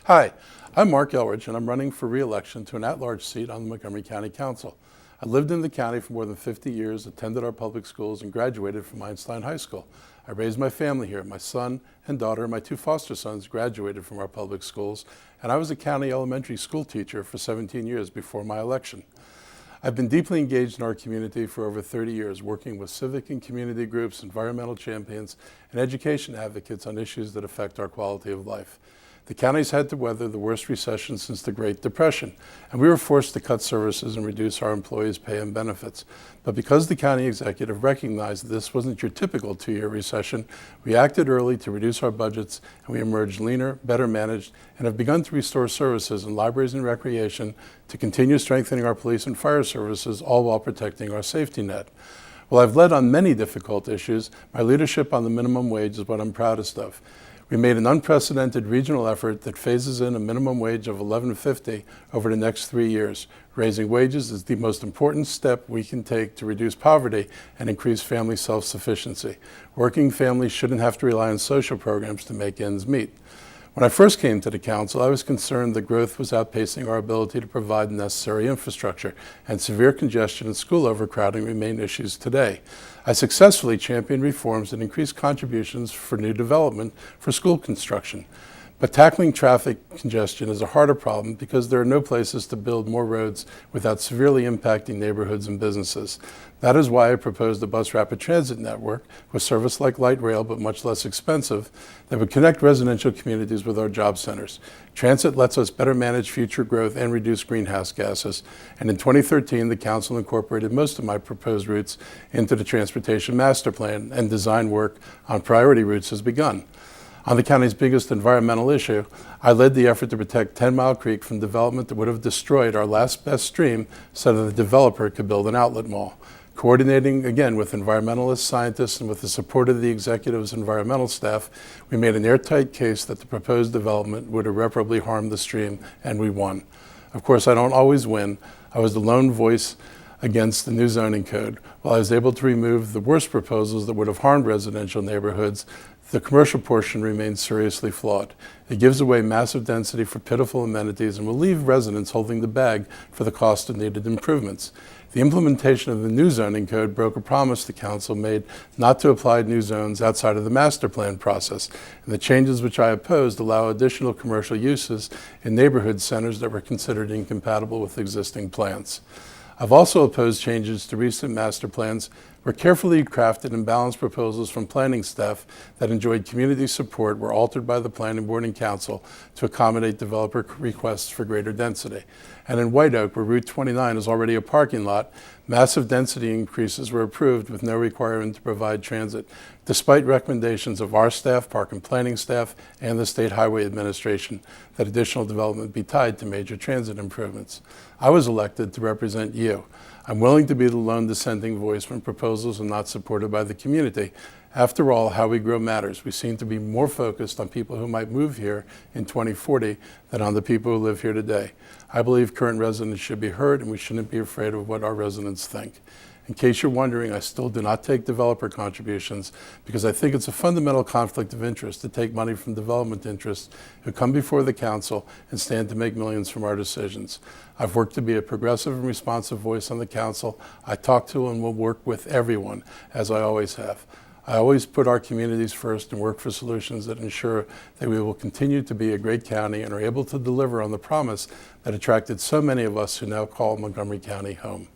Hi, I'm Marc Elrich, and I'm running for re-election to an at-large seat on the Montgomery County Council. I lived in the county for more than 50 years, attended our public schools, and graduated from Einstein High School. I raised my family here. My son and daughter, my two foster sons, graduated from our public schools, and I was a county elementary school teacher for 17 years before my election. I've been deeply engaged in our community for over 30 years, working with civic and community groups, environmental champions, and education advocates on issues that affect our quality of life. The county's had to weather the worst recession since the Great Depression, and we were forced to cut services and reduce our employees' pay and benefits. But because the county executive recognized that this wasn't your typical two-year recession, we acted early to reduce our budgets, and we emerged leaner, better managed, and have begun to restore services in libraries and recreation to continue strengthening our police and fire services, all while protecting our safety net. While I've led on many difficult issues, my leadership on the minimum wage is what I'm proudest of. We made an unprecedented regional effort that phases in a minimum wage of $11.50 over the next 3 years. Raising wages is the most important step we can take to reduce poverty and increase family self-sufficiency. Working families shouldn't have to rely on social programs to make ends meet. When I first came to the council, I was concerned that growth was outpacing our ability to provide necessary infrastructure, and severe congestion and school overcrowding remain issues today. I successfully championed reforms that increased contributions for new development for school construction. But tackling traffic congestion is a harder problem because there are no places to build more roads without severely impacting neighborhoods and businesses. That is why I proposed a bus rapid transit network with service like light rail but much less expensive that would connect residential communities with our job centers. Transit lets us better manage future growth and reduce greenhouse gases. And in 2013, the council incorporated most of my proposed routes into the Transportation Master Plan, and design work on priority routes has begun. On the county's biggest environmental issue, I led the effort to protect 10 Mile Creek from development that would have destroyed our last best stream so that the developer could build an outlet mall. Coordinating, again, with environmentalists, scientists, and with the support of the executive's environmental staff, we made an airtight case that the proposed development would irreparably harm the stream, and we won. Of course, I don't always win. I was the lone voice against the new zoning code. While I was able to remove the worst proposals that would have harmed residential neighborhoods, the commercial portion remains seriously flawed. It gives away massive density for pitiful amenities and will leave residents holding the bag for the cost of needed improvements. The implementation of the new zoning code broke a promise the council made not to apply new zones outside of the master plan process, and the changes which I opposed allow additional commercial uses in neighborhood centers that were considered incompatible with existing plans. I've also opposed changes to recent master plans where carefully crafted and balanced proposals from planning staff that enjoyed community support were altered by the planning board and council to accommodate developer requests for greater density. And in White Oak, where Route 29 is already a parking lot, massive density increases were approved with no requirement to provide transit, despite recommendations of our staff, park and planning staff, and the State Highway Administration that additional development be tied to major transit improvements. I was elected to represent you. I'm willing to be the lone dissenting voice when proposals are not supported by the community. After all, how we grow matters. We seem to be more focused on people who might move here in 2040 than on the people who live here today. I believe current residents should be heard, and we shouldn't be afraid of what our residents think. In case you're wondering, I still do not take developer contributions because I think it's a fundamental conflict of interest to take money from development interests who come before the council and stand to make millions from our decisions. I've worked to be a progressive and responsive voice on the council. I talk to and will work with everyone, as I always have. I always put our communities first and work for solutions that ensure that we will continue to be a great county and are able to deliver on the promise that attracted so many of us who now call Montgomery County home.